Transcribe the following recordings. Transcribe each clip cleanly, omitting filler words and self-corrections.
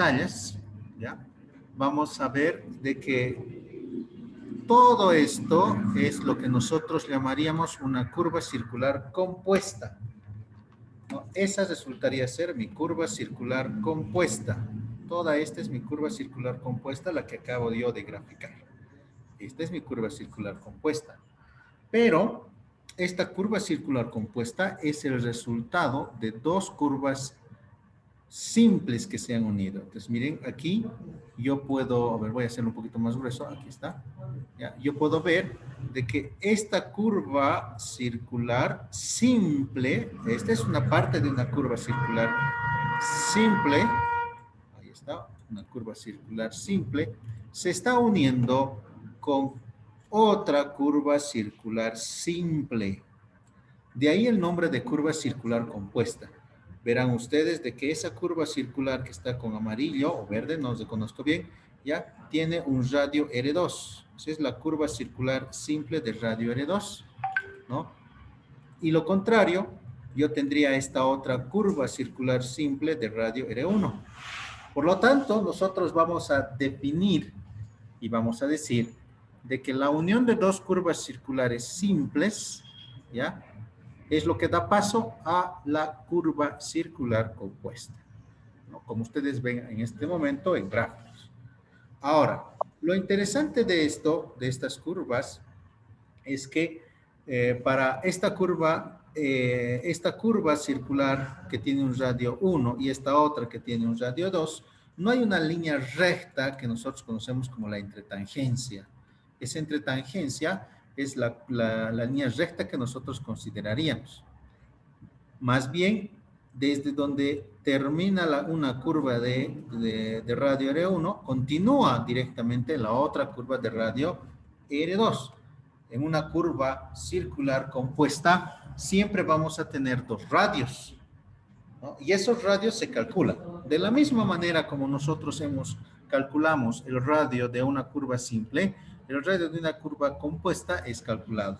tallas, ¿ya? Vamos a ver de que todo esto es lo que nosotros llamaríamos una curva circular compuesta, ¿no? Esa resultaría ser mi curva circular compuesta. Toda esta es mi curva circular compuesta, la que acabo yo de graficar. Esta es mi curva circular compuesta. Pero esta curva circular compuesta es el resultado de dos curvas simples que se han unido. Entonces, miren, aquí yo puedo, a ver, voy a hacerlo un poquito más grueso, aquí está. ¿Ya? Yo puedo ver de que esta curva circular simple, esta es una parte de una curva circular simple, ahí está, una curva circular simple, se está uniendo con otra curva circular simple. De ahí el nombre de curva circular compuesta. Verán ustedes de que esa curva circular que está con amarillo o verde, no se conozco bien, ya tiene un radio R2. Esa es la curva circular simple de radio R2, ¿no? Y lo contrario, yo tendría esta otra curva circular simple de radio R1. Por lo tanto, nosotros vamos a definir y vamos a decir de que la unión de dos curvas circulares simples, ¿ya?, es lo que da paso a la curva circular compuesta, ¿no? Como ustedes ven en este momento en gráficos. Ahora, lo interesante de esto, de estas curvas, es que para esta curva circular que tiene un radio 1 y esta otra que tiene un radio 2, no hay una línea recta que nosotros conocemos como la entretangencia. Esa entretangencia es la línea recta que nosotros consideraríamos. Más bien, desde donde termina una curva de radio R1, continúa directamente la otra curva de radio R2. En una curva circular compuesta, siempre vamos a tener dos radios, ¿no? Y esos radios se calculan. De la misma manera como nosotros calculamos el radio de una curva simple, el radio de una curva compuesta es calculado.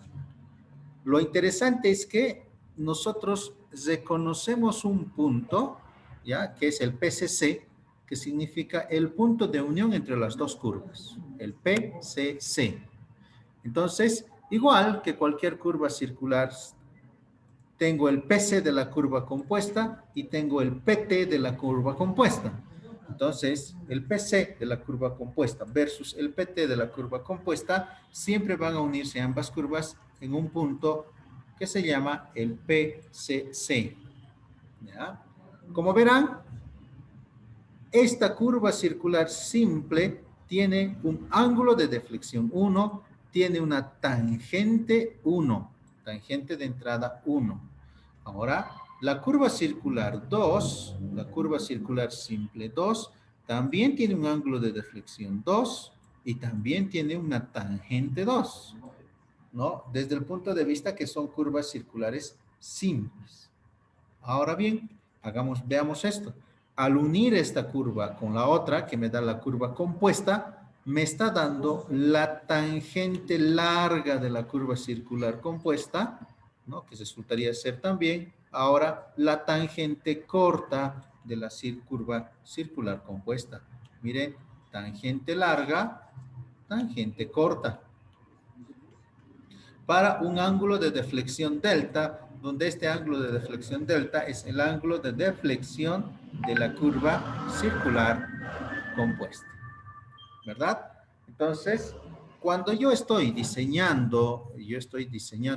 Lo interesante es que nosotros reconocemos un punto, ¿ya?, que es el PCC, que significa el punto de unión entre las dos curvas, el PCC. Entonces, igual que cualquier curva circular, tengo el PC de la curva compuesta y tengo el PT de la curva compuesta. Entonces, el PC de la curva compuesta versus el PT de la curva compuesta siempre van a unirse ambas curvas en un punto que se llama el PCC. ¿Ya? Como verán, esta curva circular simple tiene un ángulo de deflexión 1, tiene una tangente 1, tangente de entrada 1. Ahora, la curva circular 2, la curva circular simple 2, también tiene un ángulo de deflexión 2 y también tiene una tangente 2, ¿no? Desde el punto de vista que son curvas circulares simples. Ahora bien, veamos esto. Al unir esta curva con la otra, que me da la curva compuesta, me está dando la tangente larga de la curva circular compuesta, ¿no?, que resultaría ser también ahora la tangente corta de la curva circular compuesta. Miren, tangente larga, tangente corta. Para un ángulo de deflexión delta, donde este ángulo de deflexión delta es el ángulo de deflexión de la curva circular compuesta, ¿verdad? Entonces, cuando yo estoy diseñando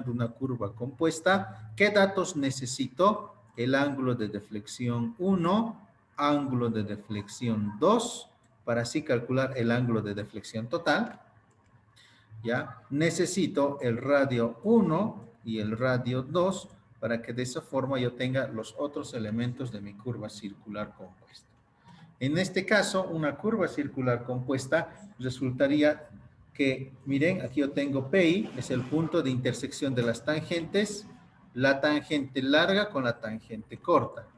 una curva compuesta, ¿qué datos necesito? El ángulo de deflexión 1, ángulo de deflexión 2, para así calcular el ángulo de deflexión total. ¿Ya? Necesito el radio 1 y el radio 2 para que de esa forma yo tenga los otros elementos de mi curva circular compuesta. En este caso, una curva circular compuesta resultaría que, miren, aquí yo tengo PI, es el punto de intersección de las tangentes, la tangente larga con la tangente corta.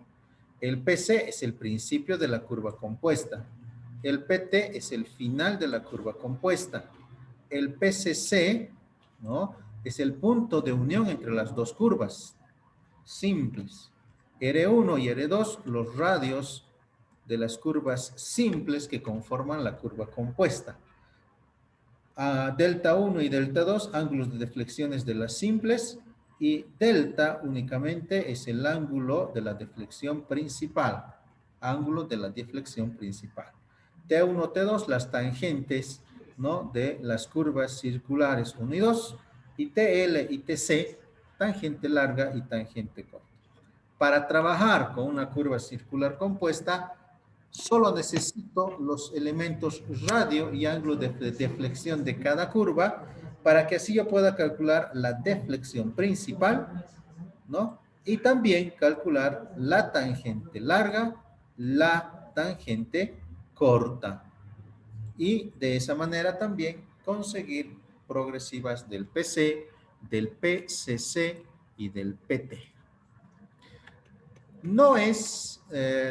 El PC es el principio de la curva compuesta. El PT es el final de la curva compuesta. El PCC, ¿no?, es el punto de unión entre las dos curvas simples. R1 y R2, los radios de las curvas simples que conforman la curva compuesta. Delta 1 y delta 2, ángulos de deflexiones de las simples, y delta únicamente es el ángulo de la deflexión principal. Ángulo de la deflexión principal. T1, T2, las tangentes, ¿no?, de las curvas circulares 1 y 2, y TL y TC, tangente larga y tangente corta. Para trabajar con una curva circular compuesta, solo necesito los elementos radio y ángulo de deflexión de cada curva para que así yo pueda calcular la deflexión principal, ¿no? Y también calcular la tangente larga, la tangente corta. Y de esa manera también conseguir progresivas del PC, del PCC y del PT. No es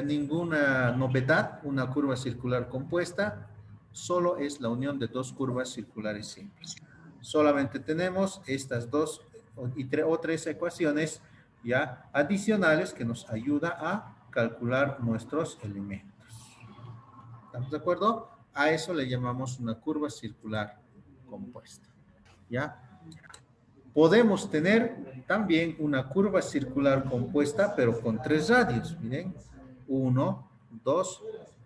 ninguna novedad una curva circular compuesta, solo es la unión de dos curvas circulares simples. Solamente tenemos estas dos o tres ecuaciones ya adicionales que nos ayuda a calcular nuestros elementos. ¿Estamos de acuerdo? A eso le llamamos una curva circular compuesta. ¿Ya? Podemos tener también una curva circular compuesta, pero con tres radios. Miren, 1, 2,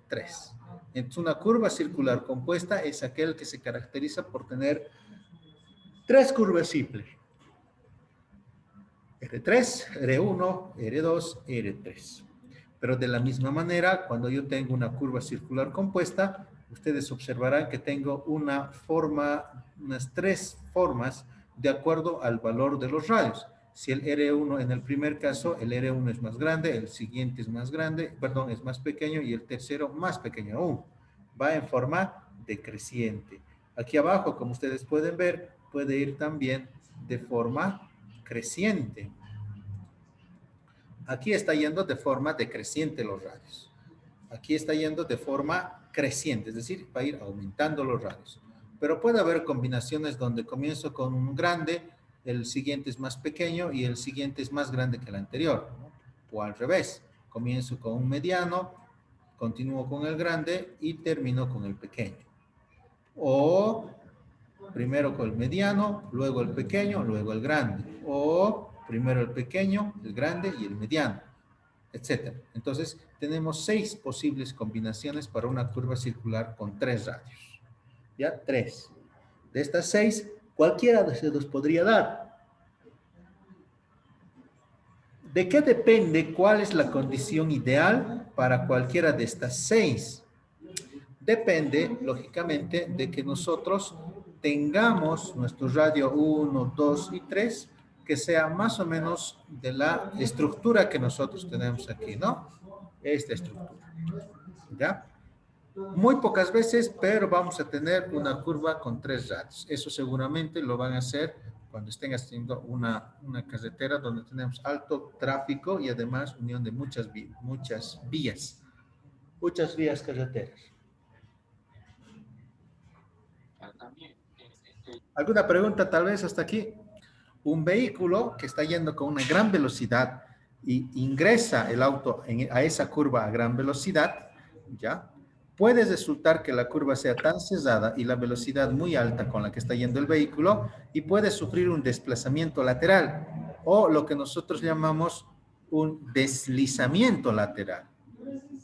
3. Entonces, una curva circular compuesta es aquel que se caracteriza por tener tres curvas simples. R3, R1, R2, R3. Pero de la misma manera, cuando yo tengo una curva circular compuesta, ustedes observarán que tengo una forma, unas tres formas de acuerdo al valor de los radios. Si el R1 en el primer caso, el R1 es más grande, el siguiente es más grande, perdón, es más pequeño y el tercero más pequeño aún. Va en forma decreciente. Aquí abajo, como ustedes pueden ver, puede ir también de forma creciente. Aquí está yendo de forma decreciente los radios. Aquí está yendo de forma creciente, es decir, va a ir aumentando los radios. Pero puede haber combinaciones donde comienzo con un grande, el siguiente es más pequeño y el siguiente es más grande que el anterior, ¿no? O al revés, comienzo con un mediano, continúo con el grande y termino con el pequeño. O primero con el mediano, luego el pequeño, luego el grande. O primero el pequeño, el grande y el mediano, etcétera. Entonces, tenemos 6 posibles combinaciones para una curva circular con 3 radios. ¿Ya? 3. De estas 6, cualquiera de estos podría dar. ¿De qué depende cuál es la condición ideal para cualquiera de estas 6? Depende, lógicamente, de que nosotros tengamos nuestro radio 1, 2 y 3 que sea más o menos de la estructura que nosotros tenemos aquí, ¿no? Esta estructura, ¿ya? Muy pocas veces, pero vamos a tener una curva con 3 radios. Eso seguramente lo van a hacer cuando estén haciendo una carretera donde tenemos alto tráfico y además unión de muchas vías carreteras. ¿Alguna pregunta tal vez hasta aquí? Un vehículo que está yendo con una gran velocidad y ingresa el auto a esa curva a gran velocidad, ¿ya? Puede resultar que la curva sea tan cerrada y la velocidad muy alta con la que está yendo el vehículo y puede sufrir un desplazamiento lateral o lo que nosotros llamamos un deslizamiento lateral.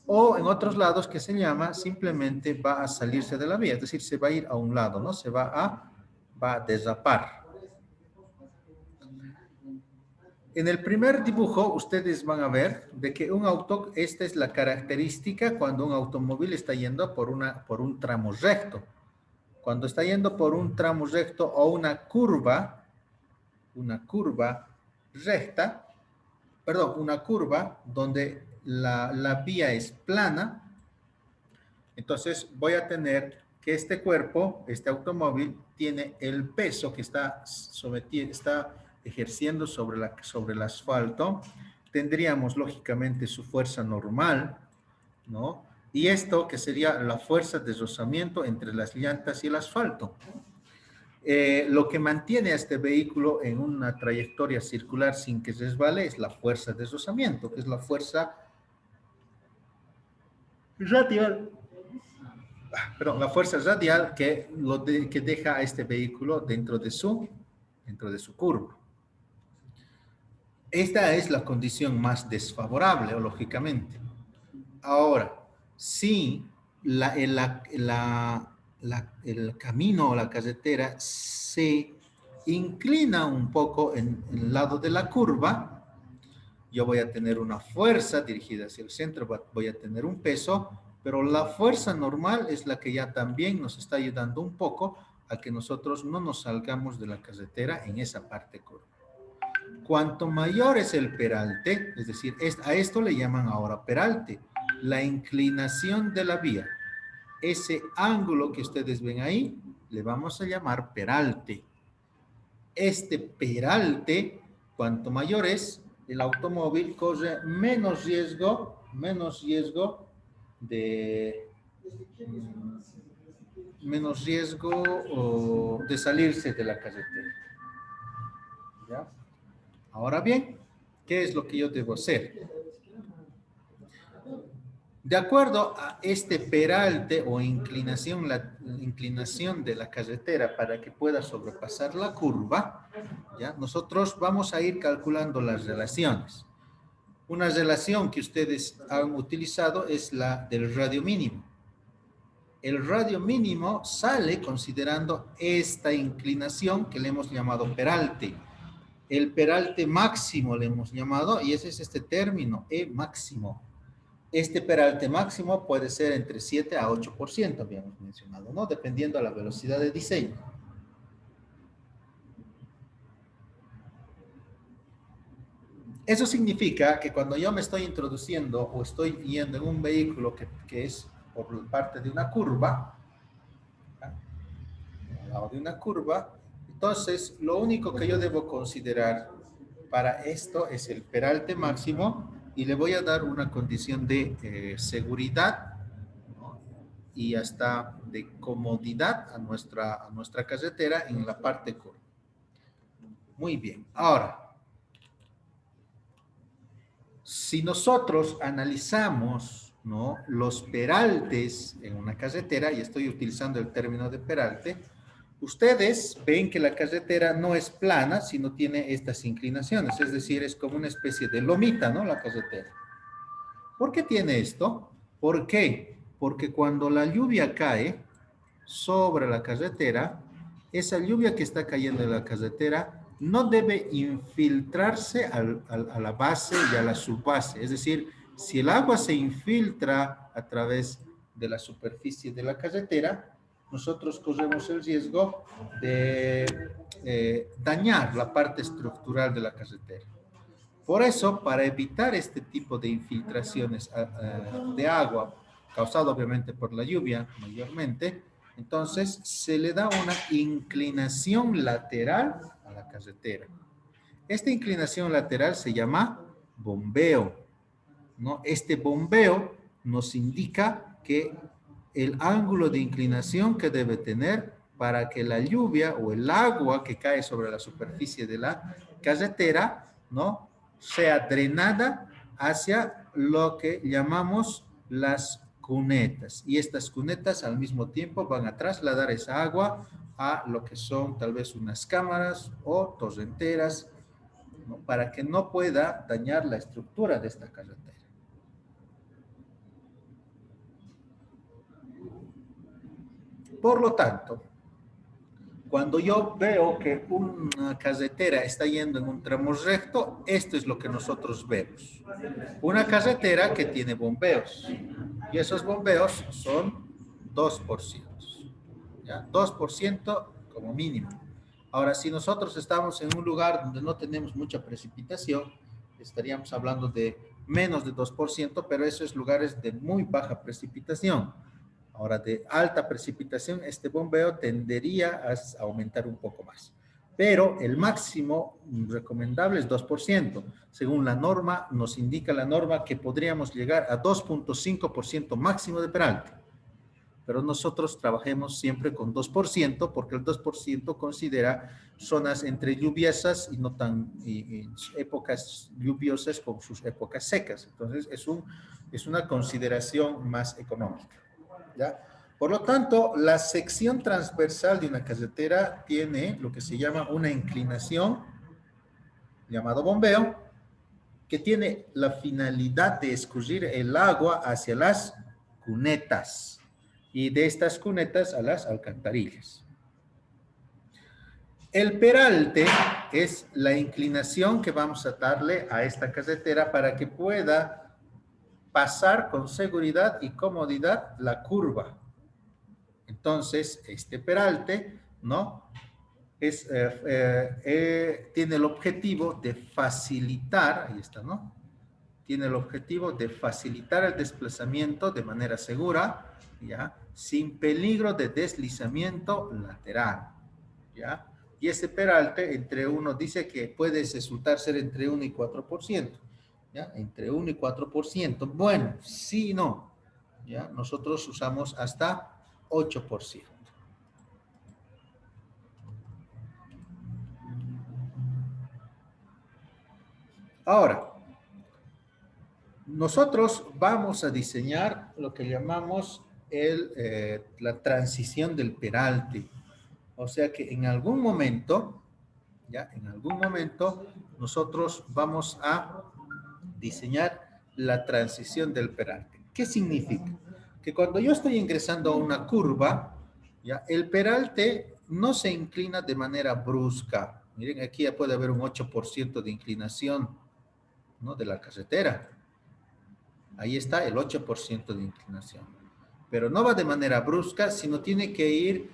O en otros lados que se llama simplemente va a salirse de la vía, es decir, se va a ir a un lado, ¿no? Se va a derrapar. En el primer dibujo, ustedes van a ver de que un auto, esta es la característica cuando un automóvil está yendo por un tramo recto. Cuando está yendo por un tramo recto o una curva recta, perdón, una curva donde la vía es plana, entonces voy a tener que este cuerpo, este automóvil, tiene el peso que está ejerciendo sobre el asfalto. Tendríamos lógicamente su fuerza normal, ¿no? Y esto que sería la fuerza de rozamiento entre las llantas y el asfalto. Lo que mantiene a este vehículo en una trayectoria circular sin que resbale es la fuerza de rozamiento, que es la fuerza radial, perdón, la fuerza radial que deja a este vehículo dentro de su curva. Esta es la condición más desfavorable, lógicamente. Ahora, si el camino o la carretera se inclina un poco en el lado de la curva, yo voy a tener una fuerza dirigida hacia el centro, voy a tener un peso, pero la fuerza normal es la que ya también nos está ayudando un poco a que nosotros no nos salgamos de la carretera en esa parte curva. Cuanto mayor es el peralte, es decir, a esto le llaman ahora peralte, la inclinación de la vía. Ese ángulo que ustedes ven ahí, le vamos a llamar peralte. Este peralte, cuanto mayor es, el automóvil corre menos riesgo de salirse de la carretera. ¿Ya? Ahora bien, ¿qué es lo que yo debo hacer? De acuerdo a este peralte o inclinación, la inclinación de la carretera para que pueda sobrepasar la curva, ¿ya? Nosotros vamos a ir calculando las relaciones. Una relación que ustedes han utilizado es la del radio mínimo. El radio mínimo sale considerando esta inclinación que le hemos llamado peralte. El peralte máximo le hemos llamado, y ese es este término, E máximo. Este peralte máximo puede ser entre 7 a 8%, habíamos mencionado, ¿no? Dependiendo de la velocidad de diseño. Eso significa que cuando yo me estoy introduciendo o estoy yendo en un vehículo que es por parte de una curva, al lado de una curva, entonces lo único que yo debo considerar para esto es el peralte máximo y le voy a dar una condición de seguridad, ¿no? Y hasta de comodidad a nuestra carretera en la parte curva. Muy bien. Ahora, si nosotros analizamos, ¿no?, los peraltes en una carretera, y estoy utilizando el término de peralte, ustedes ven que la carretera no es plana, sino tiene estas inclinaciones, es decir, es como una especie de lomita, ¿no?, la carretera. ¿Por qué tiene esto? ¿Por qué? Porque cuando la lluvia cae sobre la carretera, esa lluvia que está cayendo en la carretera no debe infiltrarse a la base y a la subbase. Es decir, si el agua se infiltra a través de la superficie de la carretera, nosotros corremos el riesgo de dañar la parte estructural de la carretera. Por eso, para evitar este tipo de infiltraciones de agua, causado obviamente por la lluvia mayormente, entonces se le da una inclinación lateral a la carretera. Esta inclinación lateral se llama bombeo, ¿no? Este bombeo nos indica que el ángulo de inclinación que debe tener para que la lluvia o el agua que cae sobre la superficie de la carretera, ¿no?, sea drenada hacia lo que llamamos las cunetas. Y estas cunetas al mismo tiempo van a trasladar esa agua a lo que son tal vez unas cámaras o torrenteras, ¿no?, para que no pueda dañar la estructura de esta carretera. Por lo tanto, cuando yo veo que una carretera está yendo en un tramo recto, esto es lo que nosotros vemos. Una carretera que tiene bombeos. Y esos bombeos son 2%. ¿Ya? 2% como mínimo. Ahora, si nosotros estamos en un lugar donde no tenemos mucha precipitación, estaríamos hablando de menos de 2%, pero esos lugares de muy baja precipitación. Ahora, de alta precipitación, este bombeo tendería a aumentar un poco más. Pero el máximo recomendable es 2%. Según la norma, nos indica la norma que podríamos llegar a 2.5% máximo de peralte. pero nosotros trabajemos siempre con 2% porque el 2% considera zonas entre lluviosas y no tan épocas lluviosas con sus épocas secas. Entonces, es una consideración más económica, ¿ya? Por lo tanto, la sección transversal de una carretera tiene lo que se llama una inclinación, llamado bombeo, que tiene la finalidad de escurrir el agua hacia las cunetas y de estas cunetas a las alcantarillas. El peralte es la inclinación que vamos a darle a esta carretera para que pueda pasar con seguridad y comodidad la curva. Entonces, este peralte, ¿no? Tiene el objetivo de facilitar, ahí está, ¿no? Tiene el objetivo de facilitar el desplazamiento de manera segura, ¿ya? Sin peligro de deslizamiento lateral, ¿ya? Y ese peralte, dice que puede resultar ser entre 1 y 4%, ¿ya? Entre 1 y 4%. Bueno, sí y no, ¿ya? Nosotros usamos hasta 8%. Ahora, nosotros vamos a diseñar lo que llamamos la transición del peralte. O sea que en algún momento, ya, en algún momento, nosotros vamos a diseñar la transición del peralte. ¿Qué significa? Que cuando yo estoy ingresando a una curva, ya, el peralte no se inclina de manera brusca. Miren, aquí ya puede haber un 8% de inclinación, ¿no? De la carretera. Ahí está el 8% de inclinación. Pero no va de manera brusca, sino tiene que ir,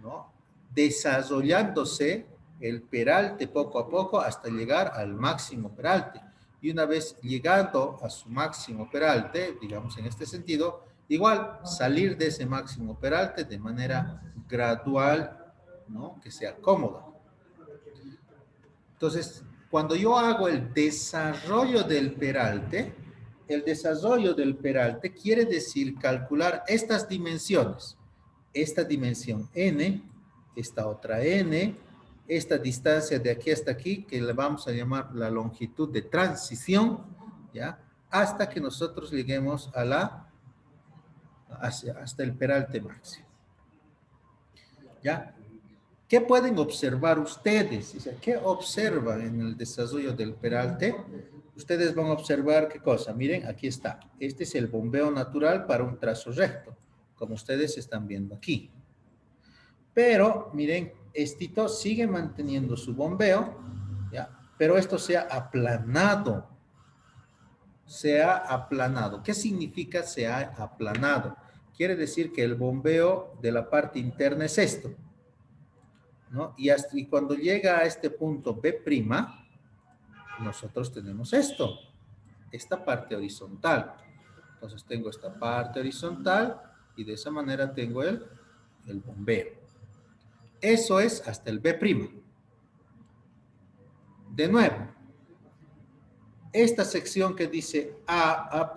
¿no?, desarrollándose el peralte poco a poco hasta llegar al máximo peralte. Y una vez llegando a su máximo peralte, digamos en este sentido, igual salir de ese máximo peralte de manera gradual, ¿no?, que sea cómoda. Entonces, cuando yo hago el desarrollo del peralte quiere decir calcular estas dimensiones. Esta dimensión n, esta otra n, esta distancia de aquí hasta aquí, que le vamos a llamar la longitud de transición, ¿ya? Hasta que nosotros lleguemos hasta el peralte máximo. ¿Ya? ¿Qué pueden observar ustedes? O sea, ¿qué observan en el desarrollo del peralte? Ustedes van a observar qué cosa. Miren, aquí está. Este es el bombeo natural para un trazo recto, como ustedes están viendo aquí. Pero, miren, estito sigue manteniendo su bombeo, ¿ya? Pero esto se ha aplanado. Se ha aplanado. ¿Qué significa se ha aplanado? Quiere decir que el bombeo de la parte interna es esto, ¿no? Y cuando llega a este punto B', nosotros tenemos esta parte horizontal. Entonces tengo esta parte horizontal y de esa manera tengo el bombeo. Eso es hasta el B'. De nuevo, esta sección que dice A'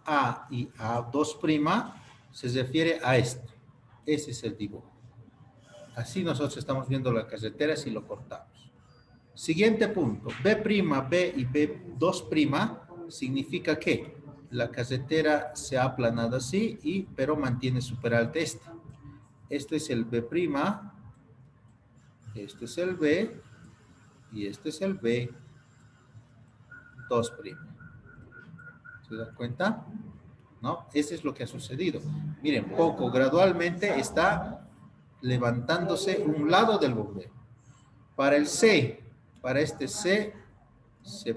A y A2' se refiere a esto. Ese es el dibujo. Así nosotros estamos viendo la carretera si lo cortamos. Siguiente punto, B', B y B2' significa que la carretera se ha aplanado así, pero mantiene su peralte este. Esto es el B', este es el B y este es el B2'. ¿Se dan cuenta? ¿No? Eso es lo que ha sucedido. Miren, gradualmente está levantándose un lado del bombeo. Para el C, para este C, C',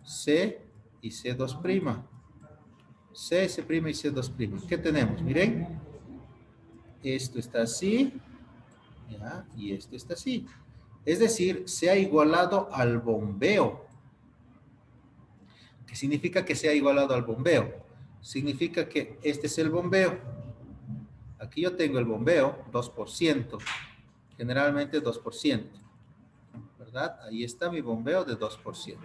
C y C2'. C, C' y C2'. ¿Qué tenemos? Miren, esto está así, ¿ya? Y esto está así. Es decir, se ha igualado al bombeo. ¿Qué significa que se ha igualado al bombeo? Significa que este es el bombeo. Aquí yo tengo el bombeo, 2%. Generalmente 2%. ¿Verdad? Ahí está mi bombeo de 2%.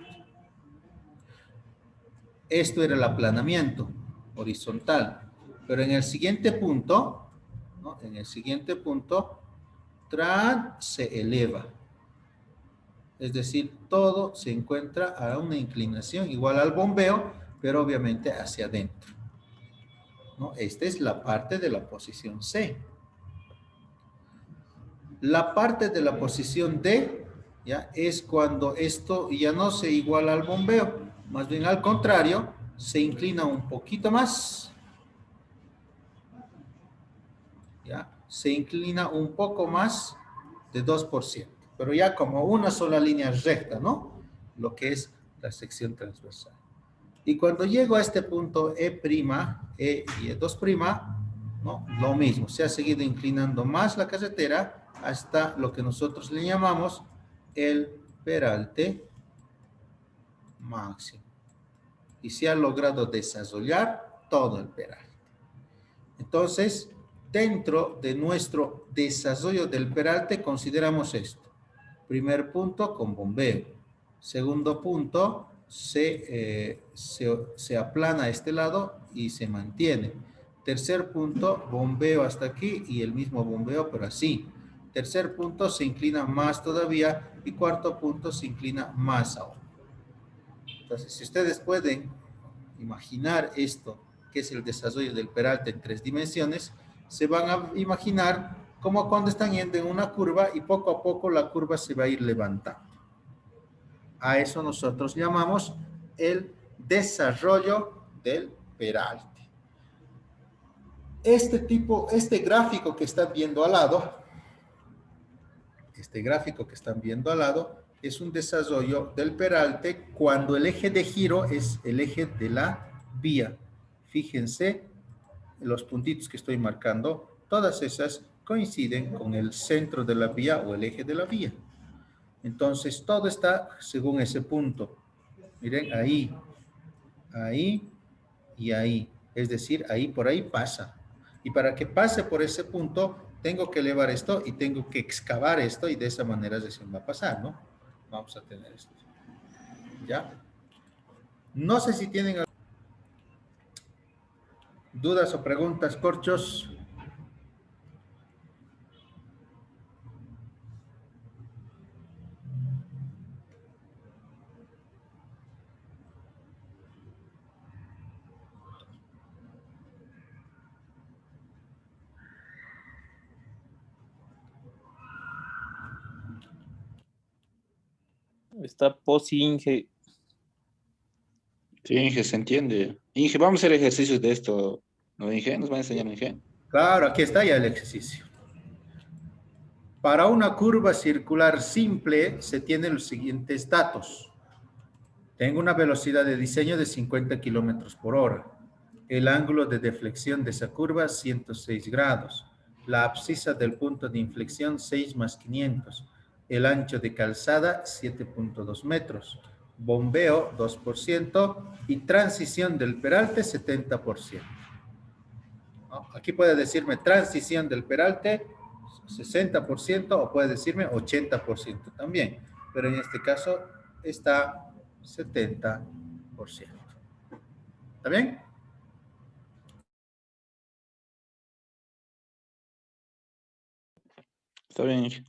Esto era el aplanamiento horizontal. Pero en el siguiente punto, ¿no? En el siguiente punto, tran se eleva. Es decir, todo se encuentra a una inclinación igual al bombeo, pero obviamente hacia adentro, ¿no? Esta es la parte de la posición C. La parte de la posición D, ¿ya? Es cuando esto ya no se iguala al bombeo, más bien al contrario, se inclina un poquito más, ¿ya? Se inclina un poco más de 2%, pero ya como una sola línea recta, ¿no? Lo que es la sección transversal. Y cuando llego a este punto E', E y E2', ¿no? Lo mismo, se ha seguido inclinando más la carretera hasta lo que nosotros le llamamos el peralte máximo. Y se ha logrado desarrollar todo el peralte. Entonces, dentro de nuestro desarrollo del peralte consideramos esto. Primer punto con bombeo. Segundo punto, se aplana este lado y se mantiene. Tercer punto, bombeo hasta aquí y el mismo bombeo, pero así. Tercer punto, se inclina más todavía y cuarto punto, se inclina más aún. Entonces, si ustedes pueden imaginar esto, que es el desarrollo del peralte en 3 dimensiones, se van a imaginar como cuando están yendo en una curva y poco a poco la curva se va a ir levantando. A eso nosotros llamamos el desarrollo del peralte. Este gráfico que están viendo al lado, es un desarrollo del peralte cuando el eje de giro es el eje de la vía. Fíjense, los puntitos que estoy marcando, todas esas coinciden con el centro de la vía o el eje de la vía. Entonces, todo está según ese punto. Miren, ahí y ahí. Es decir, ahí por ahí pasa. Y para que pase por ese punto, tengo que elevar esto y tengo que excavar esto y de esa manera recién va a pasar, ¿no? Vamos a tener esto. ¿Ya? No sé si tienen dudas o preguntas, corchos. Está Posi Inge. Sí, Inge, se entiende. Inge, vamos a hacer ejercicios de esto, ¿no, Inge? ¿Nos va a enseñar, Inge? Claro, aquí está ya el ejercicio. Para una curva circular simple se tienen los siguientes datos. Tengo una velocidad de diseño de 50 kilómetros por hora. El ángulo de deflexión de esa curva, 106 grados. La abscisa del punto de inflexión, 6 más 500. El ancho de calzada, 7.2 metros. Bombeo, 2%. Y transición del peralte, 70%. ¿No? Aquí puede decirme transición del peralte, 60%, o puede decirme 80% también. Pero en este caso está 70%. ¿Está bien? Está bien, Inge.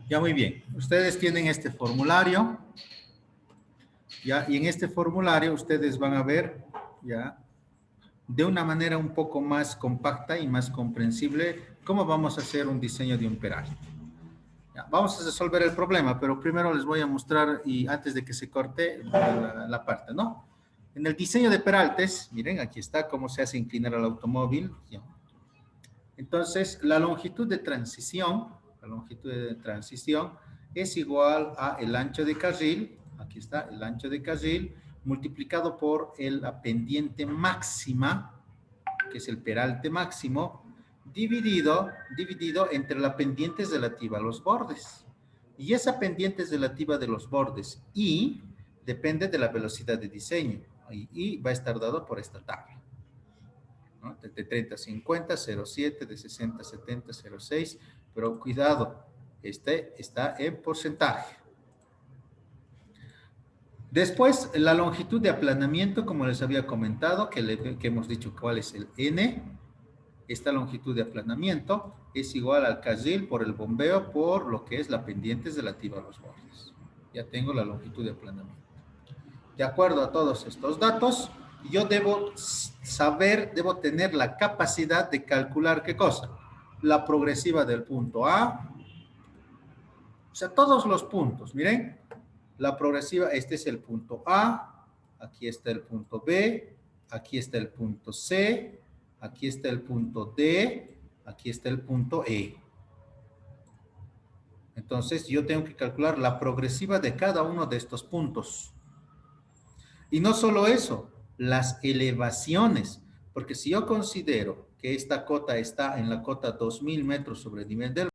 Ya, muy bien. Ustedes tienen este formulario, ya, y en este formulario ustedes van a ver, ya, de una manera un poco más compacta y más comprensible, cómo vamos a hacer un diseño de un peralte. Ya, vamos a resolver el problema, pero primero les voy a mostrar, y antes de que se corte la parte, ¿no? En el diseño de peraltes, miren, aquí está cómo se hace inclinar al automóvil. Ya. Entonces, la longitud de transición es igual a el ancho de carril, aquí está el ancho de carril, multiplicado por la pendiente máxima, que es el peralte máximo, dividido entre la pendiente relativa a los bordes. Y esa pendiente es relativa de los bordes y depende de la velocidad de diseño. Y va a estar dado por esta tabla, ¿no? De 30 a 50, 0,7, de 60 a 70, 0,6, pero cuidado, este está en porcentaje. Después, la longitud de aplanamiento, como les había comentado, que hemos dicho cuál es el N. Esta longitud de aplanamiento es igual al carril por el bombeo por lo que es la pendiente relativa a los bordes. Ya tengo la longitud de aplanamiento. De acuerdo a todos estos datos, yo debo tener la capacidad de calcular ¿qué cosa? La progresiva del punto A. O sea, todos los puntos, miren. La progresiva, este es el punto A, aquí está el punto B, aquí está el punto C, aquí está el punto D, aquí está el punto E. Entonces, yo tengo que calcular la progresiva de cada uno de estos puntos. Y no solo eso, las elevaciones, porque si yo considero que esta cota está en la cota 2000 metros sobre el nivel del